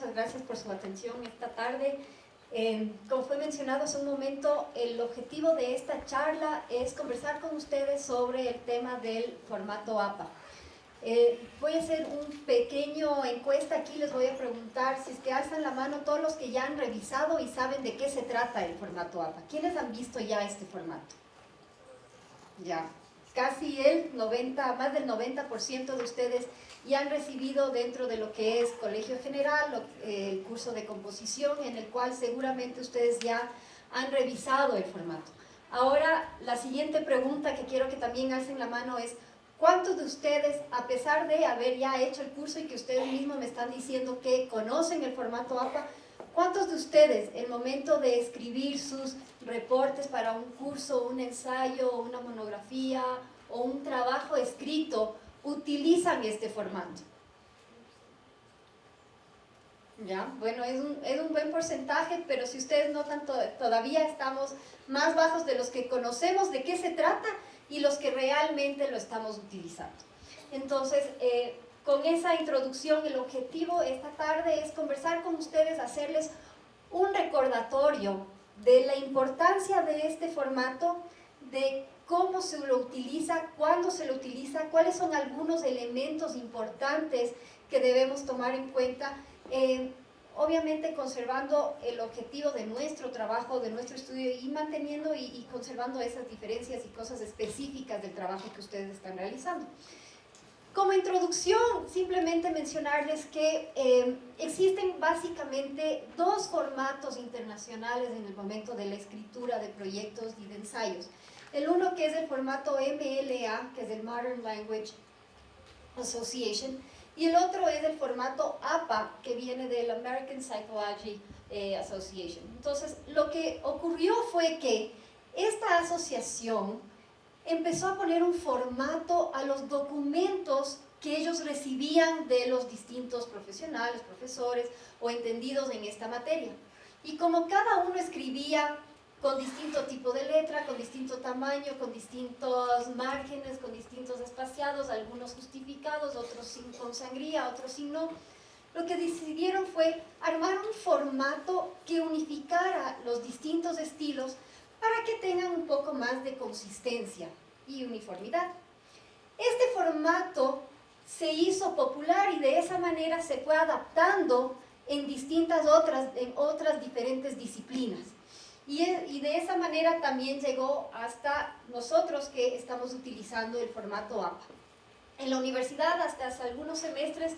muchas gracias por su atención esta tarde. Como fue mencionado hace un momento, el objetivo de esta charla es conversar con ustedes sobre el tema del formato APA. Voy a hacer un pequeño encuesta aquí, les voy a preguntar si es que alzan la mano todos los que ya han revisado y saben de qué se trata el formato APA. ¿Quiénes han visto ya este formato? Ya, casi más del 90% de ustedes ya han recibido dentro de lo que es Colegio General, el curso de composición, en el cual seguramente ustedes ya han revisado el formato. Ahora, la siguiente pregunta que quiero que también alcen la mano es: ¿cuántos de ustedes, a pesar de haber ya hecho el curso y que ustedes mismos me están diciendo que conocen el formato APA, cuántos de ustedes, en el momento de escribir sus reportes para un curso, un ensayo, una monografía o un trabajo escrito, utilizan este formato? ¿Ya? Bueno, es un buen porcentaje, pero si ustedes notan, todavía estamos más bajos de los que conocemos de qué se trata y los que realmente lo estamos utilizando. Entonces, con esa introducción, el objetivo esta tarde es conversar con ustedes, hacerles un recordatorio de la importancia de este formato, de cómo se lo utiliza, cuándo se lo utiliza, cuáles son algunos elementos importantes que debemos tomar en cuenta, obviamente conservando el objetivo de nuestro trabajo, de nuestro estudio, y manteniendo y conservando esas diferencias y cosas específicas del trabajo que ustedes están realizando. Como introducción, simplemente mencionarles que existen básicamente dos formatos internacionales en el momento de la escritura de proyectos y de ensayos. El uno, que es el formato MLA, que es el Modern Language Association, y el otro es el formato APA, que viene del American Psychology Association. Entonces, lo que ocurrió fue que esta asociación empezó a poner un formato a los documentos que ellos recibían de los distintos profesionales, profesores o entendidos en esta materia. Y como cada uno escribía con distinto tipo de letra, con distinto tamaño, con distintos márgenes, con distintos espaciados, algunos justificados, otros con sangría, otros sin no, lo que decidieron fue armar un formato que unificara los distintos estilos para que tengan un poco más de consistencia y uniformidad. Este formato se hizo popular y de esa manera se fue adaptando en otras diferentes disciplinas. Y de esa manera también llegó hasta nosotros, que estamos utilizando el formato APA. En la universidad, hasta hace algunos semestres,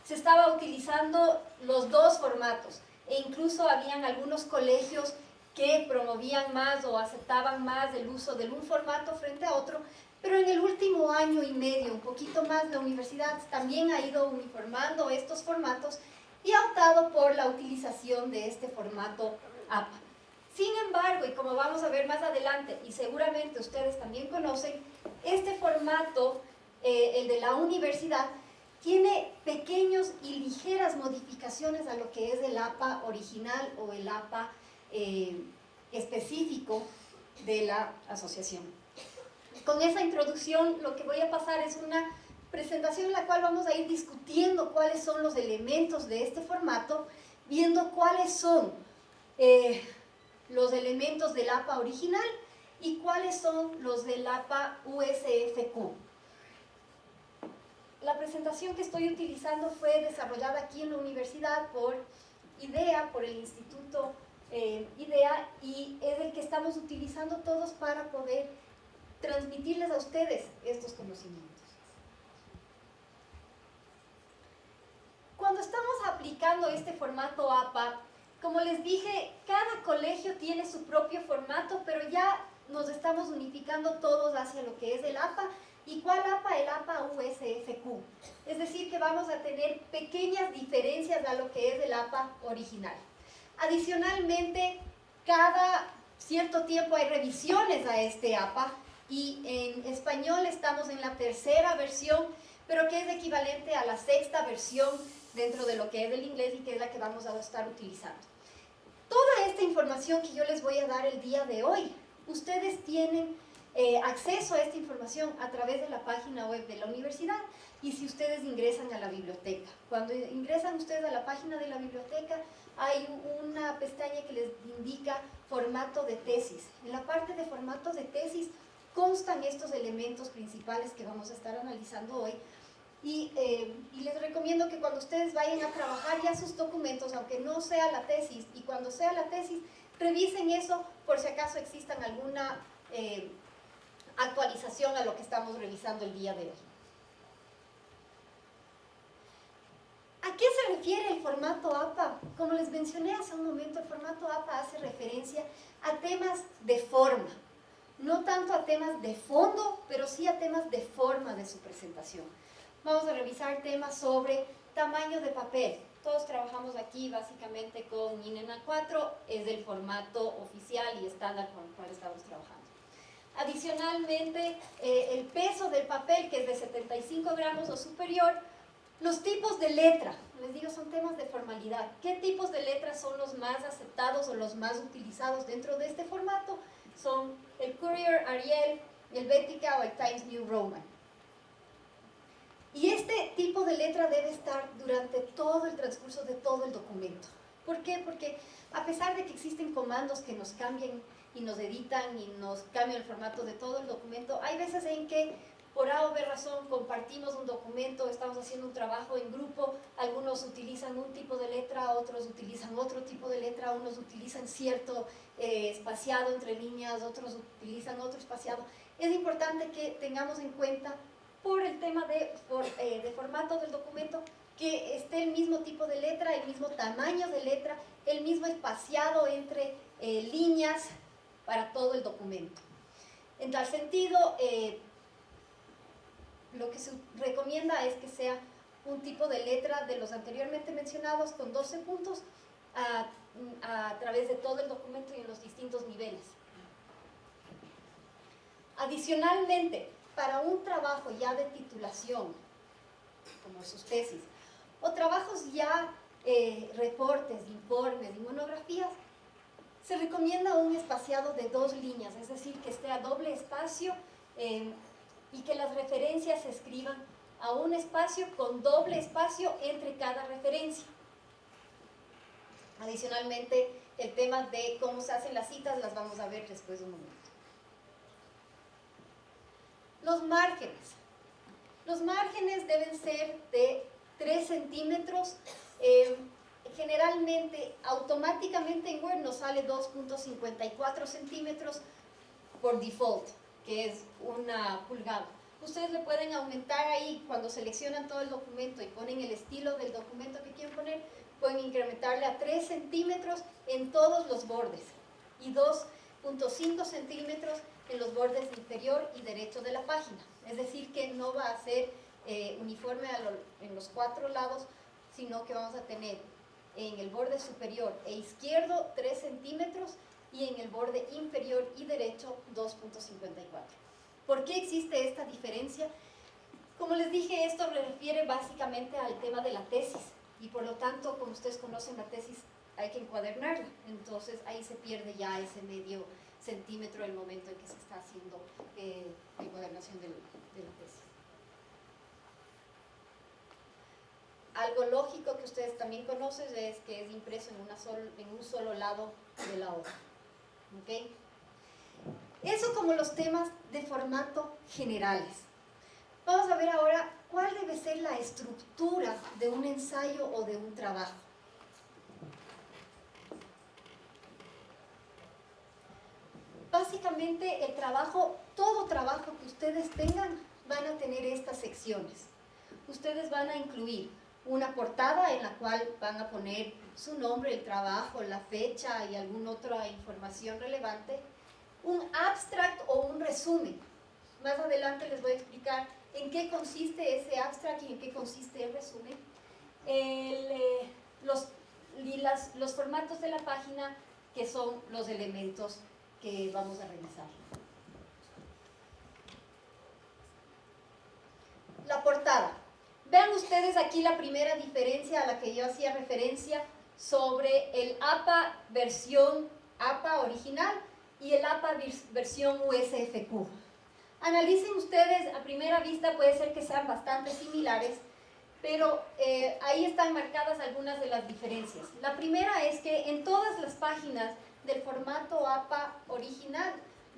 se estaba utilizando los dos formatos, e incluso habían algunos colegios que promovían más o aceptaban más el uso de un formato frente a otro, pero en el último año y medio, un poquito más, la universidad también ha ido uniformando estos formatos y ha optado por la utilización de este formato APA. Sin embargo, y como vamos a ver más adelante, y seguramente ustedes también conocen, este formato, el de la universidad, tiene pequeños y ligeras modificaciones a lo que es el APA original o el APA específico de la asociación. Con esa introducción, lo que voy a pasar es una presentación en la cual vamos a ir discutiendo cuáles son los elementos de este formato, viendo cuáles son los elementos del APA original y cuáles son los del APA USFQ. La presentación que estoy utilizando fue desarrollada aquí en la universidad por IDEA, por el Instituto IDEA, y es el que estamos utilizando todos para poder transmitirles a ustedes estos conocimientos. Cuando estamos aplicando este formato APA, como les dije, cada colegio tiene su propio formato, pero ya nos estamos unificando todos hacia lo que es el APA. ¿Y cuál APA? El APA USFQ. Es decir, que vamos a tener pequeñas diferencias a lo que es el APA original. Adicionalmente, cada cierto tiempo hay revisiones a este APA, y en español estamos en la tercera versión, pero que es equivalente a la sexta versión dentro de lo que es el inglés y que es la que vamos a estar utilizando. Toda esta información que yo les voy a dar el día de hoy, ustedes tienen acceso a esta información a través de la página web de la universidad y si ustedes ingresan a la biblioteca. Cuando ingresan ustedes a la página de la biblioteca hay una pestaña que les indica formato de tesis. En la parte de formato de tesis constan estos elementos principales que vamos a estar analizando hoy y les recomiendo que cuando ustedes vayan a trabajar ya sus documentos, aunque no sea la tesis, y cuando sea la tesis, revisen eso por si acaso existan alguna actualización a lo que estamos revisando el día de hoy. ¿A qué se refiere el formato APA? Como les mencioné hace un momento, el formato APA hace referencia a temas de forma, no tanto a temas de fondo, pero sí a temas de forma de su presentación. Vamos a revisar temas sobre tamaño de papel. Todos trabajamos aquí básicamente con INENA 4, es el formato oficial y estándar con el cual estamos trabajando. Adicionalmente, el peso del papel, que es de 75 gramos o superior. Los tipos de letra, les digo, son temas de formalidad. ¿Qué tipos de letras son los más aceptados o los más utilizados dentro de este formato? Son el Courier, Arial, el Helvetica o el Times New Roman. Y este tipo de letra debe estar durante todo el transcurso de todo el documento. ¿Por qué? Porque a pesar de que existen comandos que nos cambian y nos editan y nos cambian el formato de todo el documento, hay veces en que por A o B razón compartimos un documento, estamos haciendo un trabajo en grupo, algunos utilizan un tipo de letra, otros utilizan otro tipo de letra, unos utilizan cierto espaciado entre líneas, otros utilizan otro espaciado. Es importante que tengamos en cuenta por el tema de formato del documento que esté el mismo tipo de letra, el mismo tamaño de letra, el mismo espaciado entre líneas para todo el documento. En tal sentido, lo que se recomienda es que sea un tipo de letra de los anteriormente mencionados con 12 puntos a través de todo el documento y en los distintos niveles. Adicionalmente, para un trabajo ya de titulación, como sus tesis, o trabajos ya reportes, informes y monografías, se recomienda un espaciado de 2 líneas, es decir, que esté a doble espacio y que las referencias se escriban a un espacio con doble espacio entre cada referencia. Adicionalmente, el tema de cómo se hacen las citas las vamos a ver después de un momento. Los márgenes. Los márgenes deben ser de 3 centímetros. Generalmente, automáticamente en Word nos sale 2.54 centímetros por default, que es una pulgada. Ustedes le pueden aumentar ahí cuando seleccionan todo el documento y ponen el estilo del documento que quieren poner, pueden incrementarle a 3 centímetros en todos los bordes y 2.5 centímetros en los bordes inferior y derecho de la página. Es decir, que no va a ser uniforme en los 4 lados, sino que vamos a tener en el borde superior e izquierdo 3 centímetros y en el borde inferior y derecho 2.54. ¿Por qué existe esta diferencia? Como les dije, esto refiere básicamente al tema de la tesis y por lo tanto, como ustedes conocen la tesis, hay que encuadernarla. Entonces ahí se pierde ya ese medio centímetro el momento en que se está haciendo la encuadernación de la tesis. Algo lógico que ustedes también conocen es que es impreso en un solo lado de la hoja. ¿Okay? Eso como los temas de formato generales. Vamos a ver ahora cuál debe ser la estructura de un ensayo o de un trabajo. Básicamente el trabajo, todo trabajo que ustedes tengan van a tener estas secciones. Ustedes van a incluir una portada en la cual van a poner su nombre, el trabajo, la fecha y alguna otra información relevante, un abstract o un resumen. Más adelante les voy a explicar en qué consiste ese abstract y en qué consiste el resumen. Los formatos de la página, que son los elementos que vamos a revisar. La portada. Vean ustedes aquí la primera diferencia a la que yo hacía referencia sobre el APA versión APA original y el APA versión USFQ. Analicen ustedes, a primera vista puede ser que sean bastante similares, pero ahí están marcadas algunas de las diferencias. La primera es que en todas las páginas del formato APA original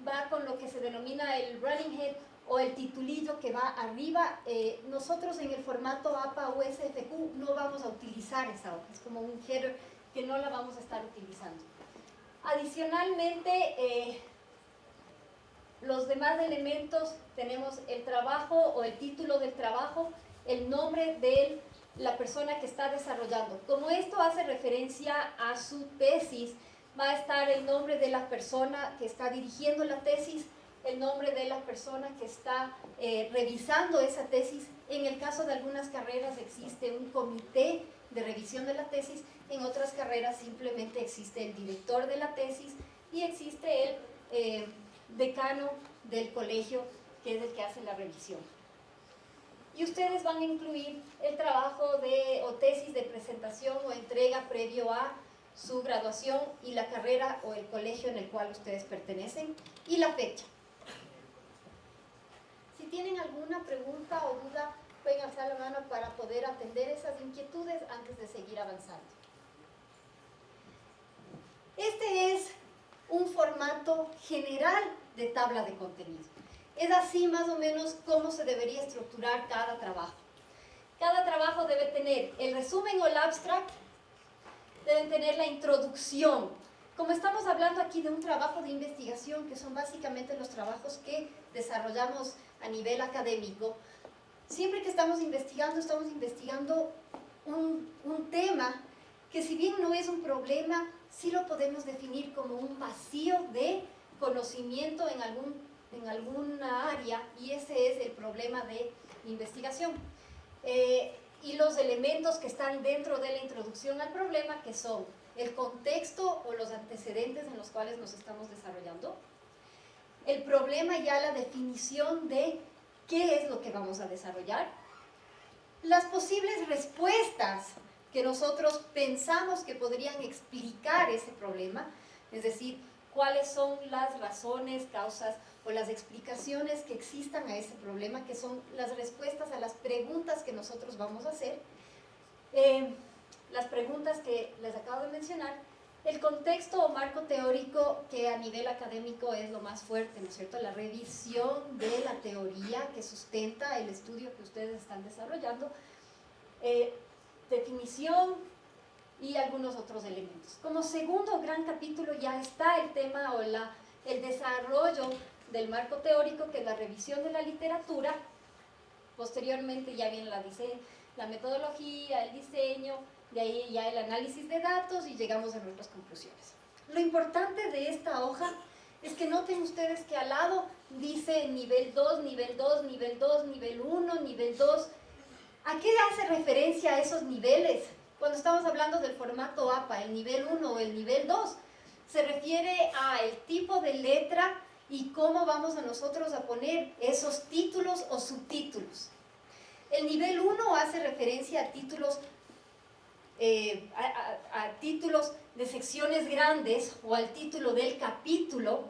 va con lo que se denomina el running head o el titulillo que va arriba. Nosotros en el formato APA USFQ no vamos a utilizar esa hoja, es como un header que no la vamos a estar utilizando. Adicionalmente, los demás elementos tenemos el trabajo o el título del trabajo, el nombre de la persona que está desarrollando. Como esto hace referencia a su tesis, va a estar el nombre de la persona que está dirigiendo la tesis, el nombre de la persona que está revisando esa tesis. En el caso de algunas carreras existe un comité de revisión de la tesis, en otras carreras simplemente existe el director de la tesis y existe el decano del colegio, que es el que hace la revisión. Y ustedes van a incluir el trabajo o tesis de presentación o entrega previo a su graduación y la carrera o el colegio en el cual ustedes pertenecen y la fecha. Si tienen alguna pregunta o duda, pueden alzar la mano para poder atender esas inquietudes antes de seguir avanzando. Este es un formato general de tabla de contenido. Es así más o menos cómo se debería estructurar cada trabajo. Cada trabajo debe tener el resumen o el abstract, deben tener la introducción. Como estamos hablando aquí de un trabajo de investigación, que son básicamente los trabajos que desarrollamos a nivel académico, siempre que estamos investigando un tema que, si bien no es un problema, sí lo podemos definir como un vacío de conocimiento en alguna área, y ese es el problema de investigación. Y los elementos que están dentro de la introducción al problema, que son el contexto o los antecedentes en los cuales nos estamos desarrollando, el problema, ya la definición de qué es lo que vamos a desarrollar, las posibles respuestas que nosotros pensamos que podrían explicar ese problema, es decir, cuáles son las razones, causas o las explicaciones que existan a ese problema, que son las respuestas a las preguntas que nosotros vamos a hacer, las preguntas que les acabo de mencionar, el contexto o marco teórico, que a nivel académico es lo más fuerte, ¿no es cierto? La revisión de la teoría que sustenta el estudio que ustedes están desarrollando, definición y algunos otros elementos. Como segundo gran capítulo ya está el tema o el desarrollo del marco teórico, que es la revisión de la literatura. Posteriormente ya viene la metodología, el diseño, de ahí ya el análisis de datos y llegamos a nuestras conclusiones. Lo importante de esta hoja es que noten ustedes que al lado dice nivel 2, nivel 2, nivel 2, nivel 1, nivel 2. ¿A qué hace referencia a esos niveles? Cuando estamos hablando del formato APA, el nivel 1 o el nivel 2, se refiere al tipo de letra y cómo vamos a nosotros a poner esos títulos o subtítulos. El nivel 1 hace referencia a títulos, títulos de secciones grandes o al título del capítulo.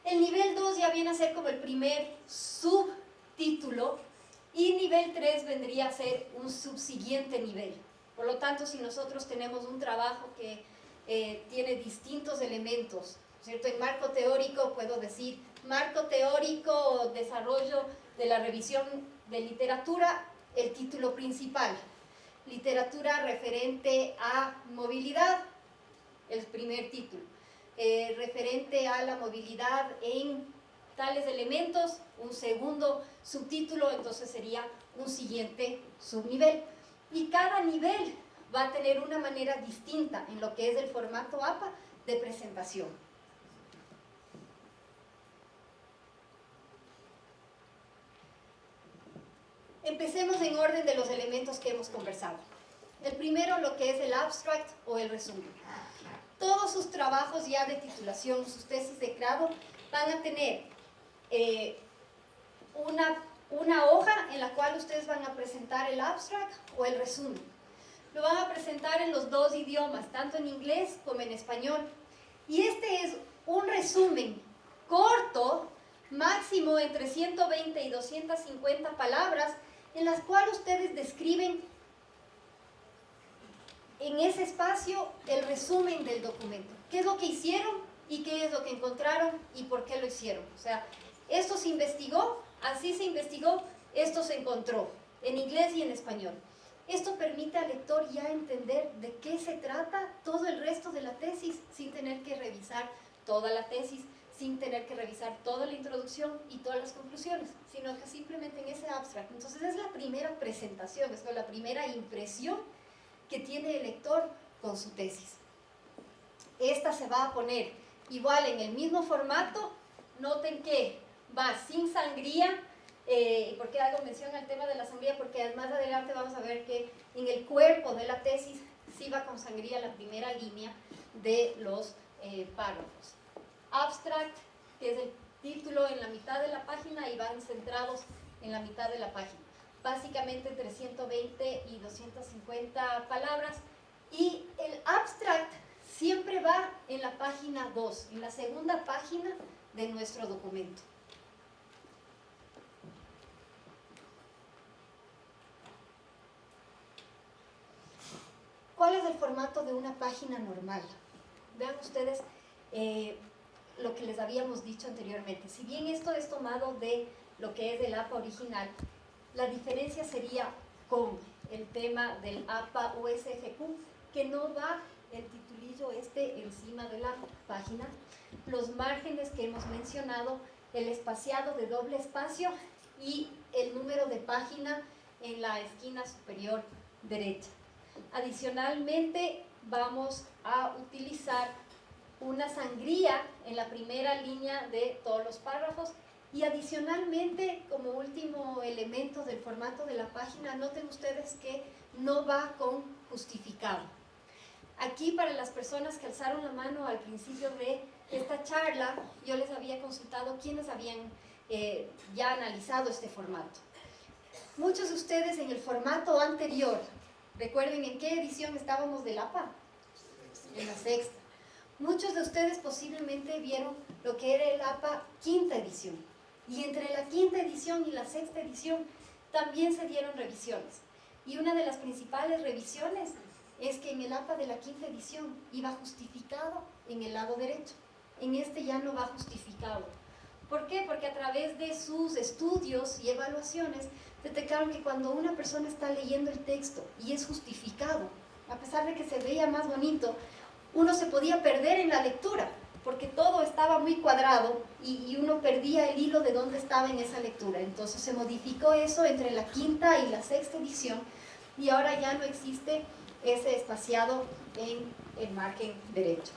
El nivel 2 ya viene a ser como el primer subtítulo y nivel 3 vendría a ser un subsiguiente nivel. Por lo tanto, si nosotros tenemos un trabajo que tiene distintos elementos, ¿cierto? En marco teórico puedo decir marco teórico, desarrollo de la revisión de literatura, el título principal. Literatura referente a movilidad, el primer título. Referente a la movilidad en tales elementos, un segundo subtítulo, entonces sería un siguiente subnivel. Y cada nivel va a tener una manera distinta en lo que es el formato APA de presentación. Empecemos en orden de los elementos que hemos conversado. El primero, lo que es el abstract o el resumen. Todos sus trabajos ya de titulación, sus tesis de grado, van a tener una hoja en la cual ustedes van a presentar el abstract o el resumen. Lo van a presentar en los dos idiomas, tanto en inglés como en español. Y este es un resumen corto, máximo entre 120 y 250 palabras, en las cuales ustedes describen en ese espacio el resumen del documento. ¿Qué es lo que hicieron y qué es lo que encontraron y por qué lo hicieron? O sea, esto se investigó, así se investigó, esto se encontró, en inglés y en español. Esto permite al lector ya entender de qué se trata todo el resto de la tesis, sin tener que revisar toda la tesis, sin tener que revisar toda la introducción y todas las conclusiones, sino que simplemente en ese abstract. Entonces es la primera presentación, es la primera impresión que tiene el lector con su tesis. Esta se va a poner igual en el mismo formato. Noten que va sin sangría. ¿Por qué hago mención al tema de la sangría? Porque más adelante vamos a ver que en el cuerpo de la tesis sí va con sangría la primera línea de los párrafos. Abstract, que es el título en la mitad de la página y van centrados en la mitad de la página. Básicamente entre 120 y 250 palabras. Y el abstract siempre va en la página 2, en la segunda página de nuestro documento. ¿Cuál es el formato de una página normal? Vean ustedes lo que les habíamos dicho anteriormente. Si bien esto es tomado de lo que es el APA original, la diferencia sería con el tema del APA USFQ, que no va el titulillo encima de la página, los márgenes que hemos mencionado, el espaciado de doble espacio y el número de página en la esquina superior derecha. Adicionalmente, vamos a utilizar una sangría en la primera línea de todos los párrafos y adicionalmente, como último elemento del formato de la página, noten ustedes que no va con justificado. Aquí, para las personas que alzaron la mano al principio de esta charla, yo les había consultado quiénes habían ya analizado este formato. Muchos de ustedes en el formato anterior, recuerden en qué edición estábamos del APA, en la sexta. Muchos de ustedes posiblemente vieron lo que era el APA quinta edición. Y entre la quinta edición y la sexta edición también se dieron revisiones. Y una de las principales revisiones es que en el APA de la quinta edición iba justificado en el lado derecho. En este ya no va justificado. ¿Por qué? Porque a través de sus estudios y evaluaciones detectaron que cuando una persona está leyendo el texto y es justificado, a pesar de que se veía más bonito, uno se podía perder en la lectura, porque todo estaba muy cuadrado y uno perdía el hilo de dónde estaba en esa lectura. Entonces se modificó eso entre la quinta y la sexta edición y ahora ya no existe ese espaciado en el margen derecho.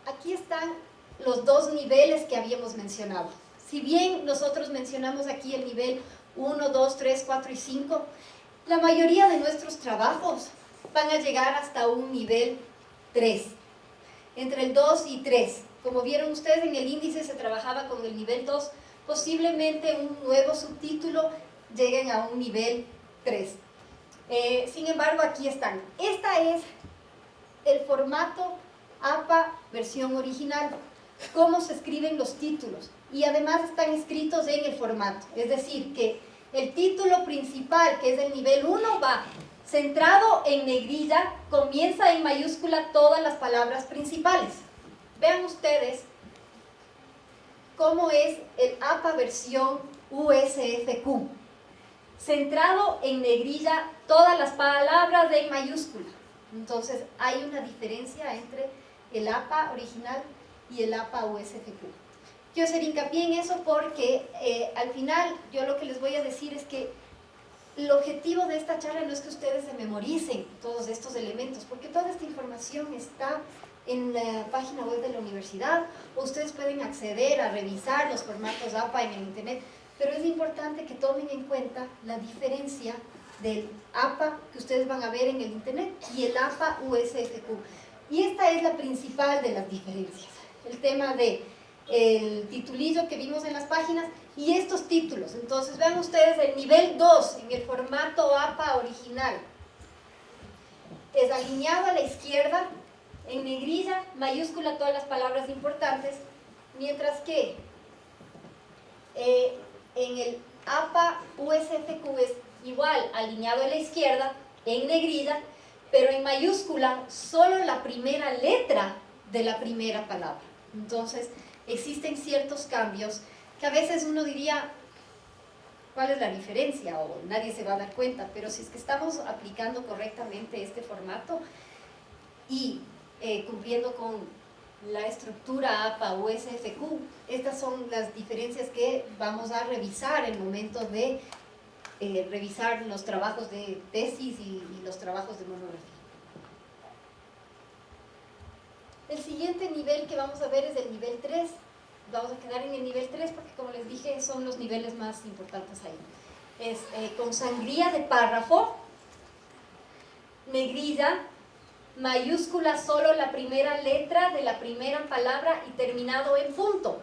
Aquí están los dos niveles que habíamos mencionado. Si bien nosotros mencionamos aquí el nivel 1, 2, 3, 4 y 5, la mayoría de nuestros trabajos van a llegar hasta un nivel 3, entre el 2 y 3. Como vieron ustedes en el índice se trabajaba con el nivel 2, posiblemente un nuevo subtítulo lleguen a un nivel 3. Sin embargo, aquí están. Esta es el formato APA versión original, cómo se escriben los títulos y además están escritos en el formato, es decir, que el título principal, que es el nivel 1, va centrado en negrilla, comienza en mayúscula todas las palabras principales. Vean ustedes cómo es el APA versión USFQ, centrado en negrilla todas las palabras en mayúscula. Entonces hay una diferencia entre el APA original y el APA USFQ. Quiero hacer hincapié en eso porque al final yo lo que les voy a decir es que el objetivo de esta charla no es que ustedes se memoricen todos estos elementos, porque toda esta información está en la página web de la universidad, o ustedes pueden acceder a revisar los formatos APA en el internet, pero es importante que tomen en cuenta la diferencia del APA que ustedes van a ver en el internet y el APA USFQ. Y esta es la principal de las diferencias. El tema de el titulillo que vimos en las páginas y estos títulos. Entonces vean ustedes el nivel 2 en el formato APA original. Es alineado a la izquierda, en negrilla, mayúscula todas las palabras importantes, mientras que en el APA USFQ es igual, alineado a la izquierda, en negrilla, pero en mayúscula solo la primera letra de la primera palabra. Entonces, existen ciertos cambios que a veces uno diría, ¿cuál es la diferencia? O nadie se va a dar cuenta, pero si es que estamos aplicando correctamente este formato y cumpliendo con la estructura APA o SFQ, estas son las diferencias que vamos a revisar en el momento de revisar los trabajos de tesis y los trabajos de monografía. El siguiente nivel que vamos a ver es el nivel 3. Vamos a quedar en el nivel 3 porque, como les dije, son los niveles más importantes ahí. Es con sangría de párrafo, negrilla, mayúscula solo la primera letra de la primera palabra y terminado en punto.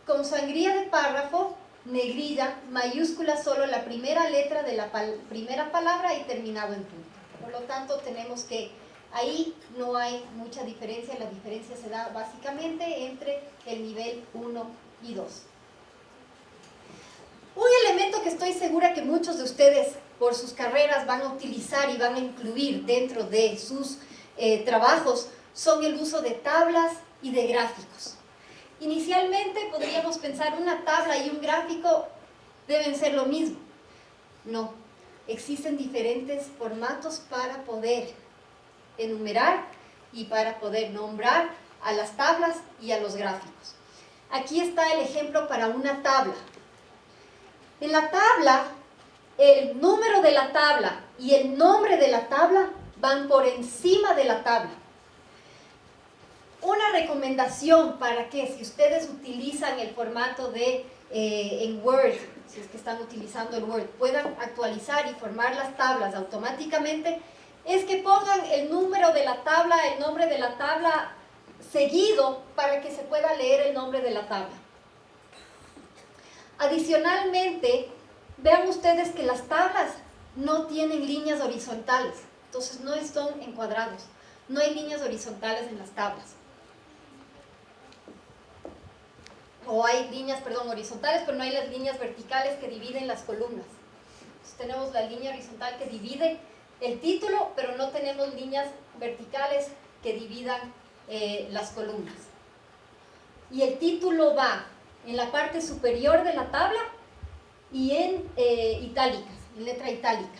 Con sangría de párrafo, negrilla, mayúscula solo la primera letra de la primera palabra y terminado en punto. Por lo tanto, tenemos que ahí no hay mucha diferencia, la diferencia se da básicamente entre el nivel 1 y 2. Un elemento que estoy segura que muchos de ustedes por sus carreras van a utilizar y van a incluir dentro de sus trabajos son el uso de tablas y de gráficos. Inicialmente podríamos pensar una tabla y un gráfico deben ser lo mismo. No, existen diferentes formatos para poder enumerar y para poder nombrar a las tablas y a los gráficos. Aquí está el ejemplo para una tabla. En la tabla, el número de la tabla y el nombre de la tabla van por encima de la tabla. Una recomendación para que si ustedes utilizan el formato de en Word, si es que están utilizando el Word, puedan actualizar y formar las tablas automáticamente, es que pongan el número de la tabla, el nombre de la tabla seguido para que se pueda leer el nombre de la tabla. Adicionalmente, vean ustedes que las tablas no tienen líneas horizontales, entonces no están encuadrados, no hay líneas horizontales en las tablas. O hay líneas, horizontales, pero no hay las líneas verticales que dividen las columnas. Entonces tenemos la línea horizontal que divide el título, pero no tenemos líneas verticales que dividan las columnas. Y el título va en la parte superior de la tabla y en itálicas, en letra itálica.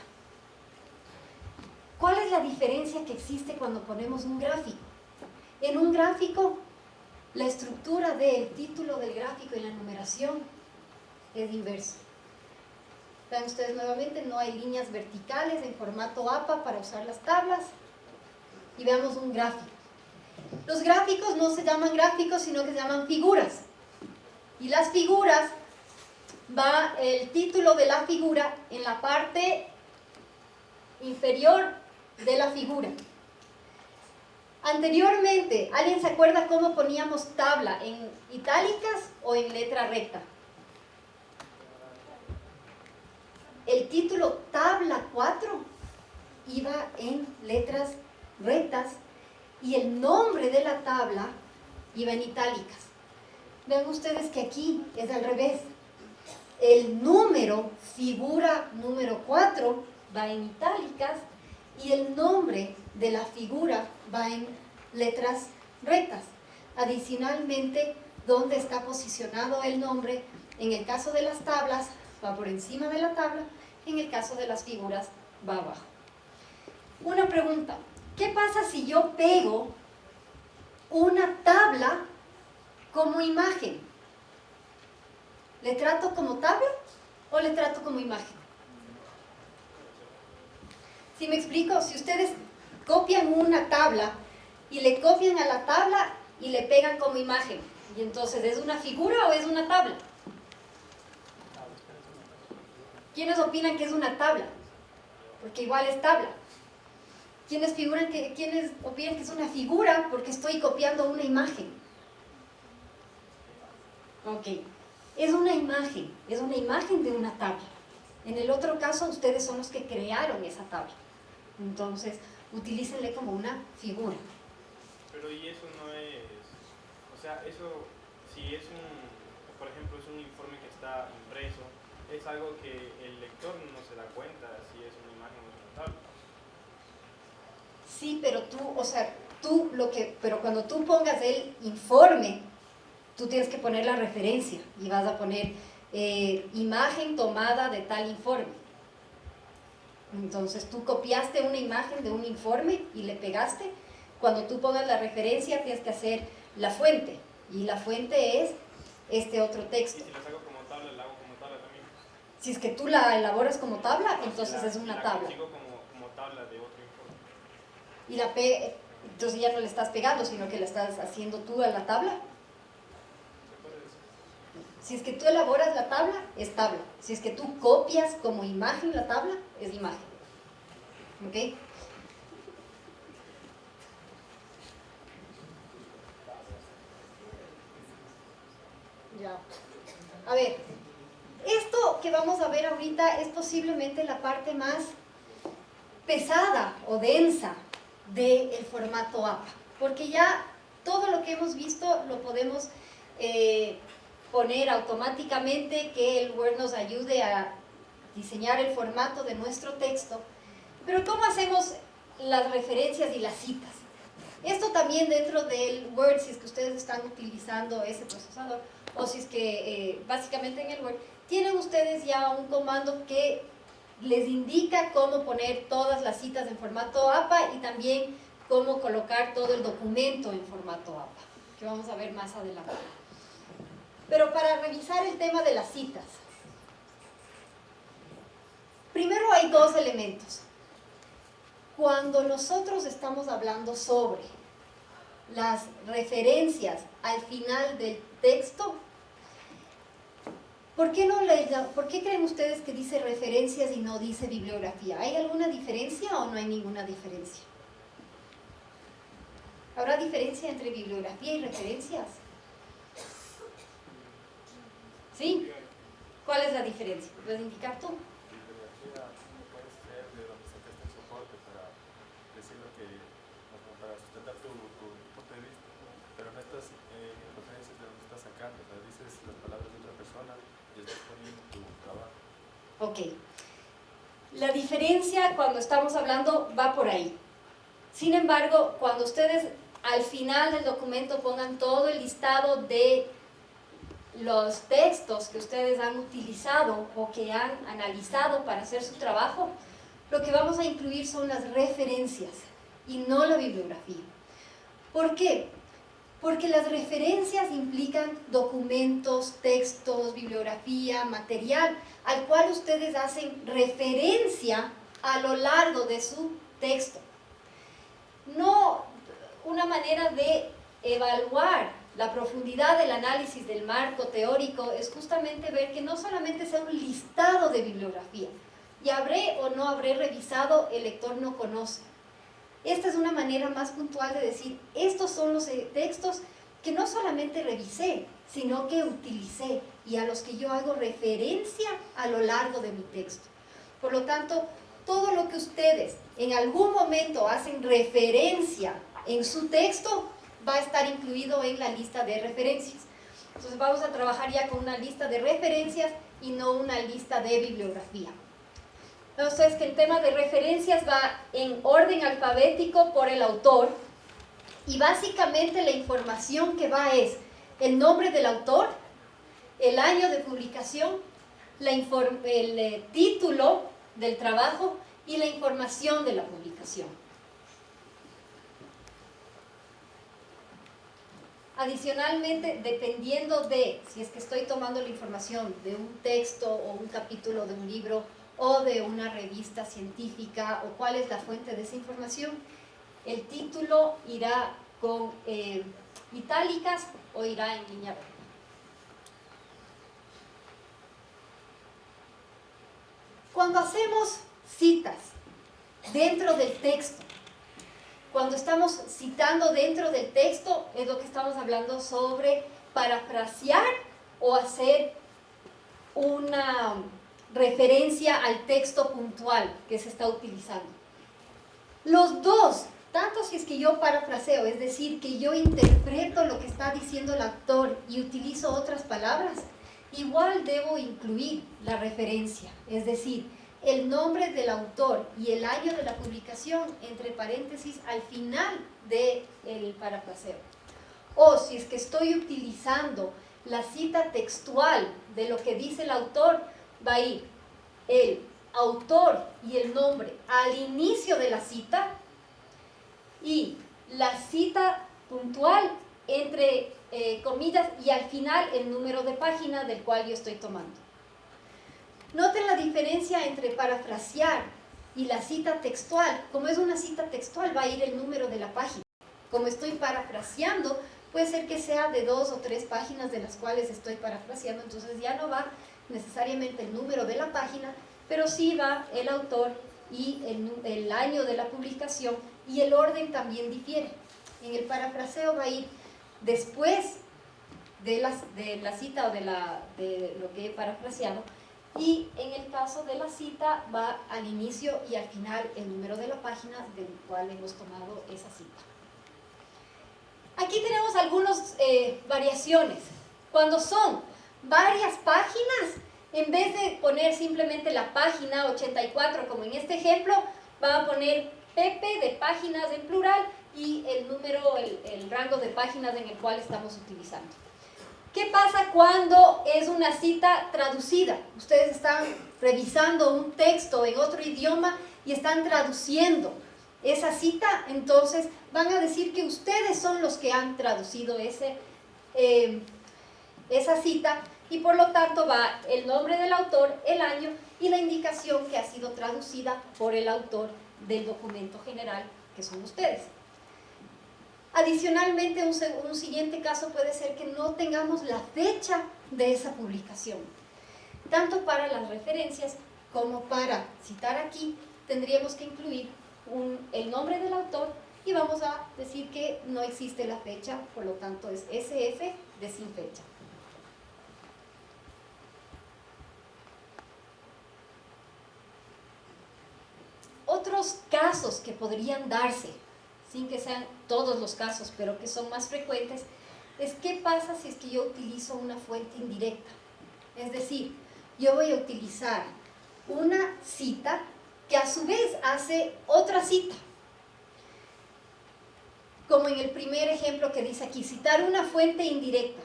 ¿Cuál es la diferencia que existe cuando ponemos un gráfico? En un gráfico, la estructura del título del gráfico y la numeración es inversa. Vean ustedes nuevamente, no hay líneas verticales en formato APA para usar las tablas. Y veamos un gráfico. Los gráficos no se llaman gráficos, sino que se llaman figuras. Y las figuras, va el título de la figura en la parte inferior de la figura. Anteriormente, ¿alguien se acuerda cómo poníamos tabla? ¿En itálicas o en letra recta? El título tabla 4 iba en letras rectas y el nombre de la tabla iba en itálicas. Vean ustedes que aquí es al revés. El número, figura número 4, va en itálicas y el nombre de la figura va en letras rectas. Adicionalmente, donde está posicionado el nombre, en el caso de las tablas, va por encima de la tabla, en el caso de las figuras, va abajo. Una pregunta, ¿qué pasa si yo pego una tabla como imagen? ¿Le trato como tabla o le trato como imagen? ¿Sí me explico? Si ustedes copian una tabla y le copian a la tabla y le pegan como imagen, y entonces ¿es una figura o es una tabla? ¿Quiénes opinan que es una tabla? Porque igual es tabla. ¿Quiénes opinan que es una figura? Porque estoy copiando una imagen. Ok, es una imagen de una tabla. En el otro caso, ustedes son los que crearon esa tabla. Entonces, utilícenle como una figura. Pero y eso no es, o sea, eso, si es por ejemplo, es un informe que está impreso, es algo que el lector no se da cuenta si es una imagen o es una tabla. Sí, pero pero cuando tú pongas el informe, tú tienes que poner la referencia y vas a poner imagen tomada de tal informe. Entonces tú copiaste una imagen de un informe y le pegaste. Cuando tú pongas la referencia tienes que hacer la fuente, y la fuente es este otro texto. Y si las hago como tabla, la hago como tabla también. Si es que tú la elaboras como tabla, No, entonces es una si tabla. la consigo como tabla de otro informe. Entonces ya no le estás pegando, sino que la estás haciendo tú a la tabla. ¿Se puede decir? Si es que tú elaboras la tabla, es tabla. Si es que tú copias como imagen la tabla, es imagen. ¿Ok? Ya. A ver, esto que vamos a ver ahorita es posiblemente la parte más pesada o densa del formato APA, porque ya todo lo que hemos visto lo podemos poner automáticamente, que el Word nos ayude a diseñar el formato de nuestro texto. Pero ¿cómo hacemos las referencias y las citas? Esto también dentro del Word, si es que ustedes están utilizando ese procesador, o si es que básicamente en el Word, tienen ustedes ya un comando que les indica cómo poner todas las citas en formato APA y también cómo colocar todo el documento en formato APA, que vamos a ver más adelante. Pero para revisar el tema de las citas, primero hay dos elementos. Cuando nosotros estamos hablando sobre las referencias al final del texto, ¿por qué creen ustedes que dice referencias y no dice bibliografía? ¿Hay alguna diferencia o no hay ninguna diferencia? ¿Habrá diferencia entre bibliografía y referencias? ¿Sí? ¿Cuál es la diferencia? ¿Puedes indicar tú? Bibliografía puede ser de donde sacaste el soporte para decir lo que, para sustentar tu punto de vista, pero no estás referencias de donde estás sacando, o sea, dices las palabras de otra persona y estás poniendo tu trabajo. Ok. La diferencia cuando estamos hablando va por ahí. Sin embargo, cuando ustedes al final del documento pongan todo el listado de los textos que ustedes han utilizado o que han analizado para hacer su trabajo, lo que vamos a incluir son las referencias y no la bibliografía. ¿Por qué? Porque las referencias implican documentos, textos, bibliografía, material, al cual ustedes hacen referencia a lo largo de su texto. No una manera de evaluar la profundidad del análisis del marco teórico es justamente ver que no solamente sea un listado de bibliografía, y habré o no habré revisado, el lector no conoce. Esta es una manera más puntual de decir, estos son los textos que no solamente revisé, sino que utilicé y a los que yo hago referencia a lo largo de mi texto. Por lo tanto, todo lo que ustedes en algún momento hacen referencia en su texto va a estar incluido en la lista de referencias. Entonces vamos a trabajar ya con una lista de referencias y no una lista de bibliografía. Entonces, que el tema de referencias va en orden alfabético por el autor, y básicamente la información que va es el nombre del autor, el año de publicación, el título del trabajo y la información de la publicación. Adicionalmente, dependiendo de si es que estoy tomando la información de un texto o un capítulo de un libro o de una revista científica o cuál es la fuente de esa información, el título irá con itálicas o irá en línea recta. Cuando hacemos citas dentro del texto, cuando estamos citando dentro del texto, es lo que estamos hablando sobre parafrasear o hacer una referencia al texto puntual que se está utilizando. Los dos, tanto si es que yo parafraseo, es decir, que yo interpreto lo que está diciendo el autor y utilizo otras palabras, igual debo incluir la referencia, es decir, el nombre del autor y el año de la publicación entre paréntesis al final del parafraseo. O si es que estoy utilizando la cita textual de lo que dice el autor, va a ir el autor y el nombre al inicio de la cita y la cita puntual entre comillas y al final el número de página del cual yo estoy tomando. Noten la diferencia entre parafrasear y la cita textual. Como es una cita textual, va a ir el número de la página. Como estoy parafraseando, puede ser que sea de 2 o 3 páginas de las cuales estoy parafraseando, entonces ya no va necesariamente el número de la página, pero sí va el autor y el año de la publicación, y el orden también difiere. En el parafraseo va a ir después de la cita o de lo que he parafraseado, y en el caso de la cita va al inicio y al final el número de la página del cual hemos tomado esa cita. Aquí tenemos algunas variaciones. Cuando son varias páginas, en vez de poner simplemente la página 84 como en este ejemplo, va a poner Pepe de páginas en plural y el número, el rango de páginas en el cual estamos utilizando. ¿Qué pasa cuando es una cita traducida? Ustedes están revisando un texto en otro idioma y están traduciendo esa cita, entonces van a decir que ustedes son los que han traducido esa cita, y por lo tanto va el nombre del autor, el año y la indicación que ha sido traducida por el autor del documento general, que son ustedes. Adicionalmente, un siguiente caso puede ser que no tengamos la fecha de esa publicación. Tanto para las referencias como para citar aquí, tendríamos que incluir el nombre del autor y vamos a decir que no existe la fecha, por lo tanto es SF de sin fecha. Otros casos que podrían darse, sin que sean todos los casos, pero que son más frecuentes, es qué pasa si es que yo utilizo una fuente indirecta. Es decir, yo voy a utilizar una cita que a su vez hace otra cita. Como en el primer ejemplo que dice aquí, citar una fuente indirecta.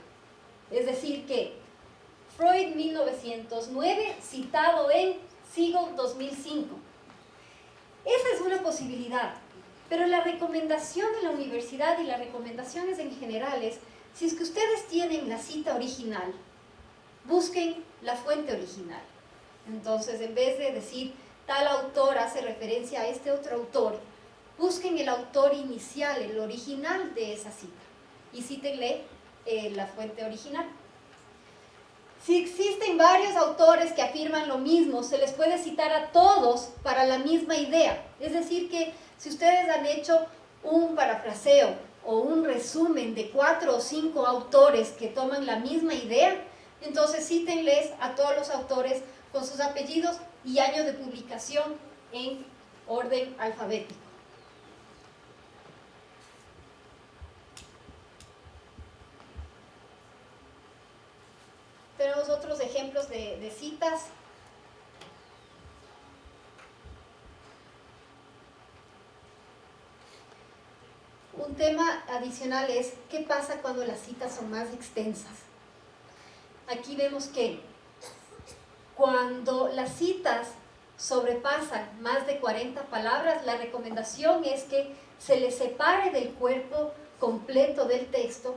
Es decir que Freud 1909 citado en Siegel 2005. Esa es una posibilidad, pero la recomendación de la universidad y las recomendaciones en general es, si es que ustedes tienen la cita original, busquen la fuente original. Entonces, en vez de decir tal autor hace referencia a este otro autor, busquen el autor inicial, el original de esa cita, y cítenle la fuente original. Si existen varios autores que afirman lo mismo, se les puede citar a todos para la misma idea. Es decir que si ustedes han hecho un parafraseo o un resumen de 4 o 5 autores que toman la misma idea, entonces cítenles a todos los autores con sus apellidos y año de publicación en orden alfabético. Tenemos otros ejemplos de citas. Un tema adicional es qué pasa cuando las citas son más extensas. Aquí vemos que cuando las citas sobrepasan más de 40 palabras, la recomendación es que se les separe del cuerpo completo del texto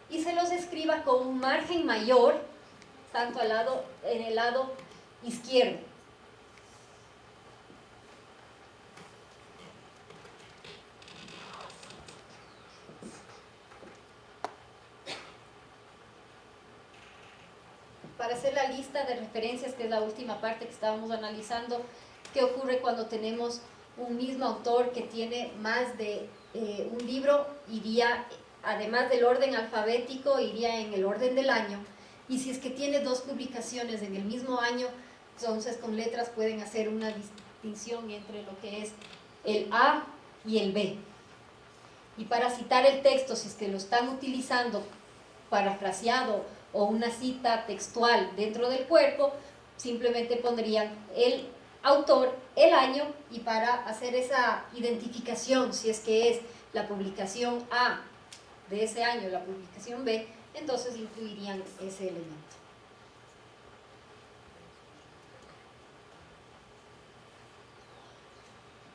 y se los escriba con un margen mayor, tanto en el lado izquierdo. Para hacer la lista de referencias, que es la última parte que estábamos analizando, qué ocurre cuando tenemos un mismo autor que tiene más de un libro, iría, además del orden alfabético, iría en el orden del año. y si es que tiene dos publicaciones en el mismo año, entonces con letras pueden hacer una distinción entre lo que es el A y el B. Y para citar el texto, si es que lo están utilizando parafraseado o una cita textual dentro del cuerpo, simplemente pondrían el autor, el año, y para hacer esa identificación, si es que es la publicación A de ese año, la publicación B, entonces incluirían ese elemento.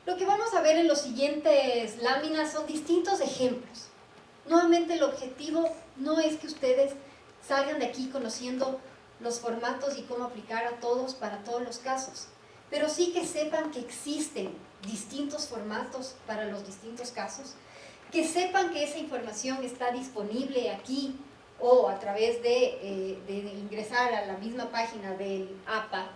Lo que vamos a ver en los siguientes láminas son distintos ejemplos. Nuevamente el objetivo no es que ustedes salgan de aquí conociendo los formatos y cómo aplicar a todos para todos los casos, pero sí que sepan que existen distintos formatos para los distintos casos, que sepan que esa información está disponible aquí o a través de ingresar a la misma página del APA,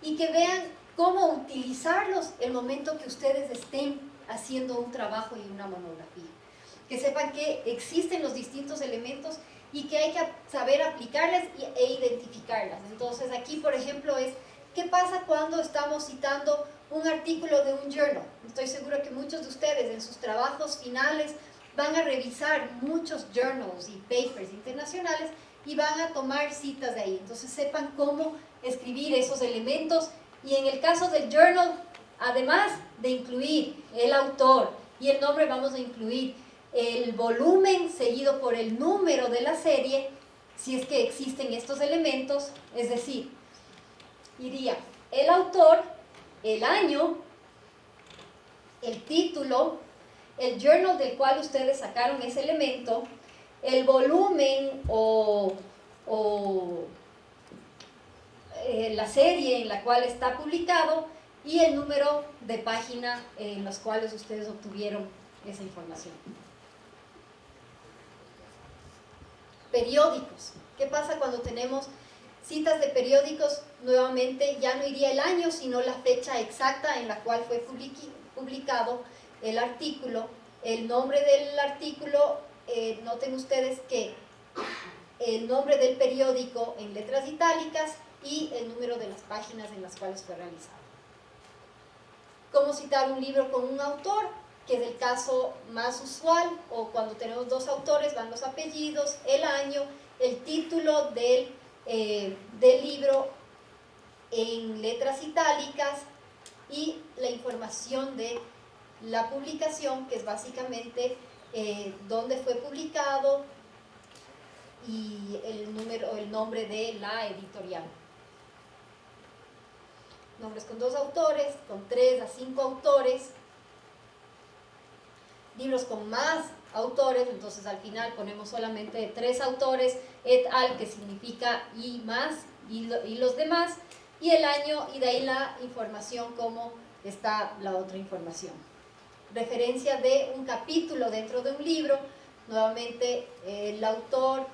y que vean cómo utilizarlos el momento que ustedes estén haciendo un trabajo y una monografía. Que sepan que existen los distintos elementos y que hay que saber aplicarlas e identificarlas. Entonces aquí, por ejemplo, es ¿qué pasa cuando estamos citando un artículo de un journal? Estoy seguro que muchos de ustedes en sus trabajos finales van a revisar muchos journals y papers internacionales y van a tomar citas de ahí. Entonces sepan cómo escribir esos elementos, y en el caso del journal, además de incluir el autor y el nombre, vamos a incluir el volumen seguido por el número de la serie, si es que existen estos elementos, es decir, iría el autor, el año, el título, el journal del cual ustedes sacaron ese elemento, el volumen o la serie en la cual está publicado y el número de página en los cuales ustedes obtuvieron esa información. Periódicos. ¿Qué pasa cuando tenemos citas de periódicos? Nuevamente ya no iría el año, sino la fecha exacta en la cual fue publicado el artículo, el nombre del artículo. Noten ustedes que el nombre del periódico en letras itálicas y el número de las páginas en las cuales fue realizado. ¿Cómo citar un libro con un autor? Que es el caso más usual, o cuando tenemos dos autores van los apellidos, el año, el título del libro en letras itálicas y la información de la publicación, que es básicamente dónde fue publicado y el nombre de la editorial. Nombres con 2 autores, con 3 a 5 autores. Libros con más autores, entonces al final ponemos solamente 3 autores, et al, que significa y más, y los demás, y el año, y de ahí la información, cómo está la otra información. Referencia de un capítulo dentro de un libro, nuevamente el autor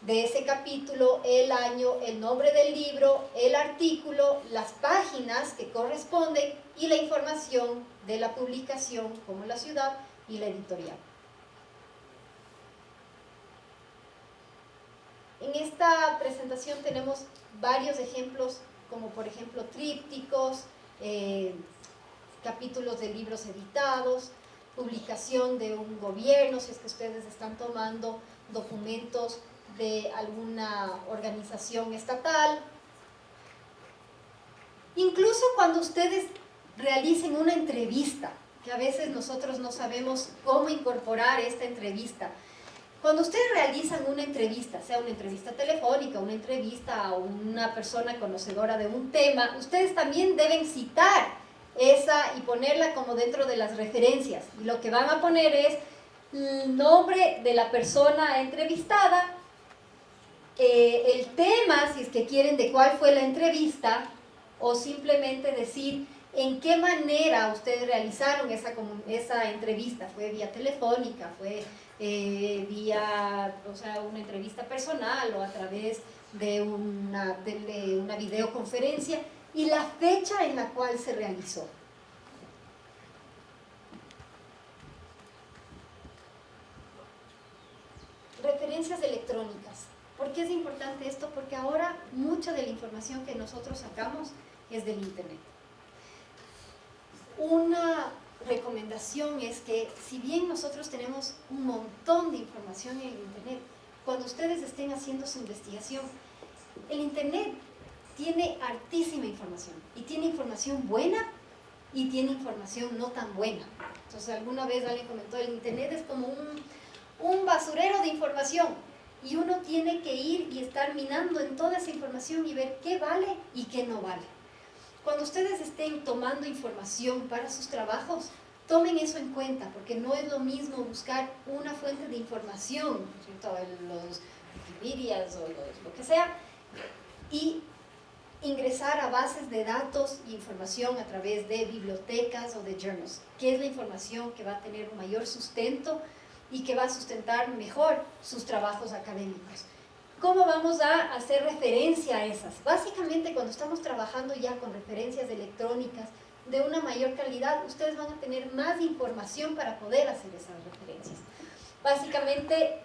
de ese capítulo, el año, el nombre del libro, el artículo, las páginas que corresponden y la información de la publicación, como la ciudad y la editorial. En esta presentación tenemos varios ejemplos, como por ejemplo trípticos, capítulos de libros editados, publicación de un gobierno, si es que ustedes están tomando documentos de alguna organización estatal. Incluso cuando ustedes realicen una entrevista, que a veces nosotros no sabemos cómo incorporar esta entrevista. Cuando ustedes realizan una entrevista, sea una entrevista telefónica, una entrevista a una persona conocedora de un tema, ustedes también deben citar esa y ponerla como dentro de las referencias. Y lo que van a poner es el nombre de la persona entrevistada, el tema, si es que quieren, de cuál fue la entrevista, o simplemente decir en qué manera ustedes realizaron esa entrevista. Fue vía telefónica, fue vía, una entrevista personal, o a través de una videoconferencia, y la fecha en la cual se realizó. Referencias electrónicas. ¿Por qué es importante esto? Porque ahora mucha de la información que nosotros sacamos es del Internet. Una recomendación es que si bien nosotros tenemos un montón de información en el Internet, cuando ustedes estén haciendo su investigación, el Internet tiene hartísima información y tiene información buena y tiene información no tan buena. Entonces alguna vez alguien comentó, el Internet es como un basurero de información y uno tiene que ir y estar minando en toda esa información y ver qué vale y qué no vale. Cuando ustedes estén tomando información para sus trabajos, tomen eso en cuenta, porque no es lo mismo buscar una fuente de información, ¿cierto? Los Wikipedias o lo que sea, y ingresar a bases de datos e información a través de bibliotecas o de journals, que es la información que va a tener un mayor sustento y que va a sustentar mejor sus trabajos académicos. ¿Cómo vamos a hacer referencia a esas? Básicamente, cuando estamos trabajando ya con referencias electrónicas de una mayor calidad, ustedes van a tener más información para poder hacer esas referencias. Básicamente,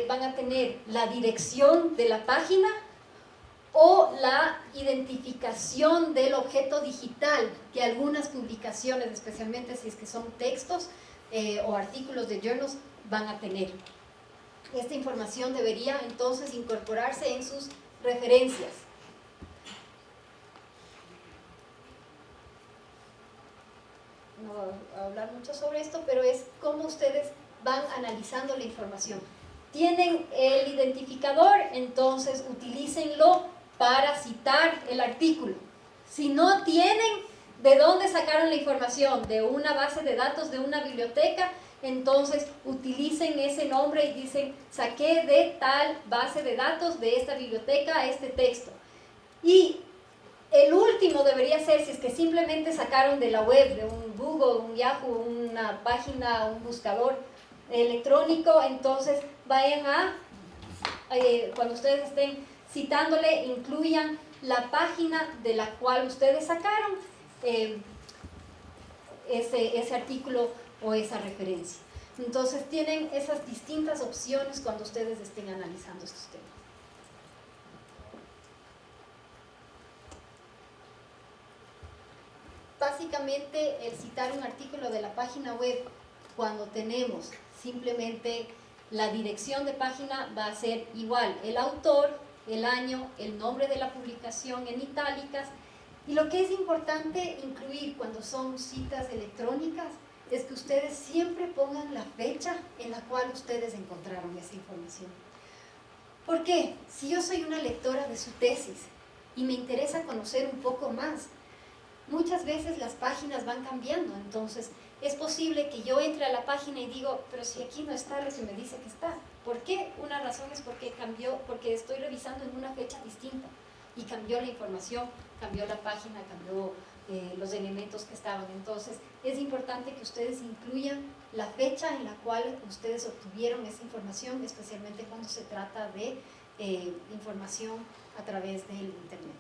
van a tener la dirección de la página o la identificación del objeto digital que algunas publicaciones, especialmente si es que son textos o artículos de journals, van a tener. Esta información debería entonces incorporarse en sus referencias. No voy a hablar mucho sobre esto, pero es cómo ustedes van analizando la información. Tienen el identificador, entonces utilícenlo para citar el artículo. Si no tienen de dónde sacaron la información, de una base de datos, de una biblioteca, entonces utilicen ese nombre y dicen, saqué de tal base de datos, de esta biblioteca, este texto. Y el último debería ser, si es que simplemente sacaron de la web, de un Google, un Yahoo, una página, un buscador electrónico, entonces vayan cuando ustedes estén citándole, incluyan la página de la cual ustedes sacaron ese artículo o esa referencia. Entonces tienen esas distintas opciones cuando ustedes estén analizando estos temas. Básicamente, el citar un artículo de la página web, cuando tenemos simplemente la dirección de página, va a ser igual el autor, el año, el nombre de la publicación en itálicas. Y lo que es importante incluir cuando son citas electrónicas es que ustedes siempre pongan la fecha en la cual ustedes encontraron esa información. ¿Por qué? Si yo soy una lectora de su tesis y me interesa conocer un poco más, muchas veces las páginas van cambiando, entonces es posible que yo entre a la página y digo, pero si aquí no está lo que me dice que está. ¿Por qué? Una razón es porque cambió, porque estoy revisando en una fecha distinta y cambió la información, cambió la página, cambió los elementos que estaban. Entonces es importante que ustedes incluyan la fecha en la cual ustedes obtuvieron esa información, especialmente cuando se trata de información a través del Internet.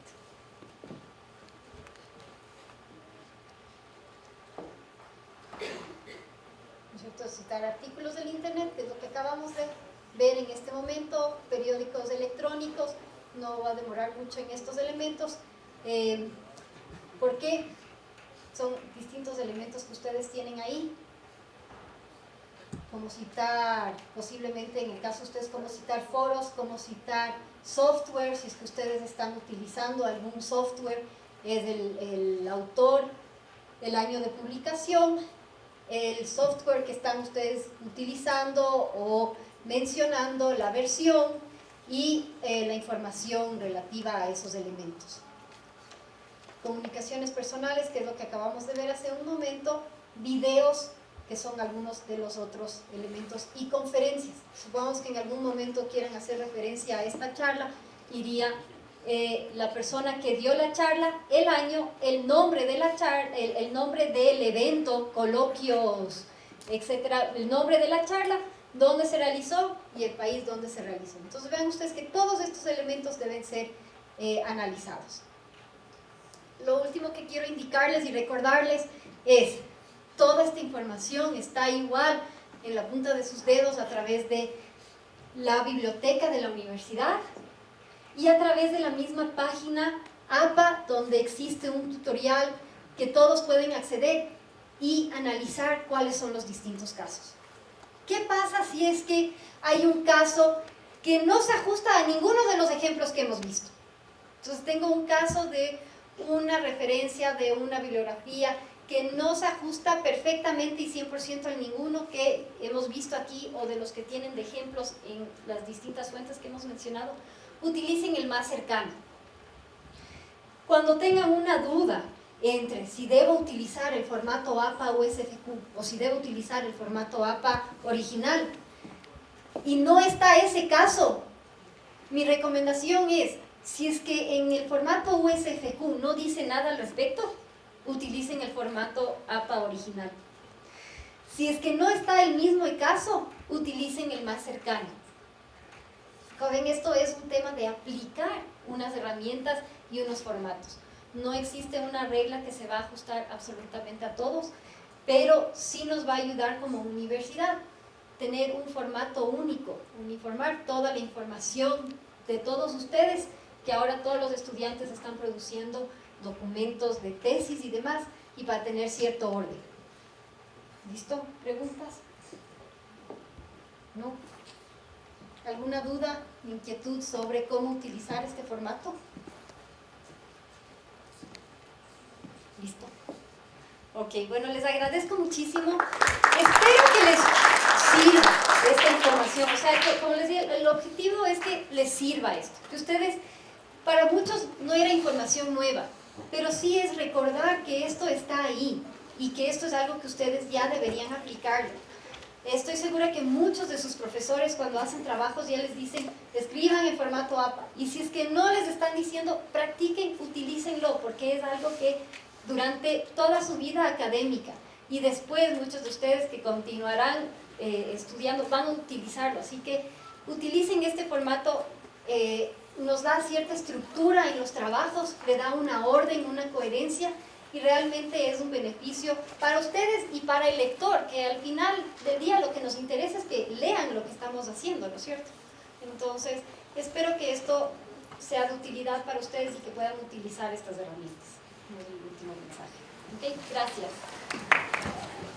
¿No es cierto? Citar artículos del Internet, que es lo que acabamos de ver en este momento, periódicos electrónicos. No va a demorar mucho en estos elementos, porque son distintos elementos que ustedes tienen ahí, como citar, posiblemente en el caso de ustedes, como citar foros, como citar software, si es que ustedes están utilizando algún software, es el autor, el año de publicación, el software que están ustedes utilizando o mencionando, la versión y la información relativa a esos elementos. Comunicaciones personales, que es lo que acabamos de ver hace un momento, videos, que son algunos de los otros elementos, y conferencias. Supongamos que en algún momento quieran hacer referencia a esta charla, iría la persona que dio la charla, el año, el nombre de la charla, el nombre del evento, coloquios, etcétera, el nombre de la charla, dónde se realizó y el país donde se realizó. Entonces vean ustedes que todos estos elementos deben ser analizados. Lo último que quiero indicarles y recordarles es, toda esta información está igual en la punta de sus dedos a través de la biblioteca de la universidad y a través de la misma página APA, donde existe un tutorial que todos pueden acceder y analizar cuáles son los distintos casos. ¿Qué pasa si es que hay un caso que no se ajusta a ninguno de los ejemplos que hemos visto? Entonces tengo un caso de una referencia de una bibliografía que no se ajusta perfectamente y 100% a ninguno que hemos visto aquí o de los que tienen de ejemplos en las distintas fuentes que hemos mencionado. Utilicen el más cercano. Cuando tengan una duda entre si debo utilizar el formato APA o SFQ o si debo utilizar el formato APA original y no está ese caso, mi recomendación es, si es que en el formato USFQ no dice nada al respecto, utilicen el formato APA original. Si es que no está el mismo caso, utilicen el más cercano. Como ven, esto es un tema de aplicar unas herramientas y unos formatos. No existe una regla que se va a ajustar absolutamente a todos, pero sí nos va a ayudar como universidad tener un formato único, uniformar toda la información de todos ustedes, que ahora todos los estudiantes están produciendo documentos de tesis y demás, y para tener cierto orden. ¿Listo? ¿Preguntas? ¿No? ¿Alguna duda, inquietud sobre cómo utilizar este formato? ¿Listo? Ok, bueno, les agradezco muchísimo. Espero que les sirva esta información. O sea, que, como les decía, el objetivo es que les sirva esto. Que ustedes, para muchos no era información nueva, pero sí es recordar que esto está ahí y que esto es algo que ustedes ya deberían aplicarlo. Estoy segura que muchos de sus profesores cuando hacen trabajos ya les dicen, escriban en formato APA. Y si es que no les están diciendo, practiquen, utilícenlo, porque es algo que durante toda su vida académica y después muchos de ustedes que continuarán estudiando van a utilizarlo. Así que utilicen este formato, nos da cierta estructura en los trabajos, le da una orden, una coherencia, y realmente es un beneficio para ustedes y para el lector, que al final del día lo que nos interesa es que lean lo que estamos haciendo, ¿no es cierto? Entonces, espero que esto sea de utilidad para ustedes y que puedan utilizar estas herramientas. Es mi último mensaje. ¿Ok? Gracias.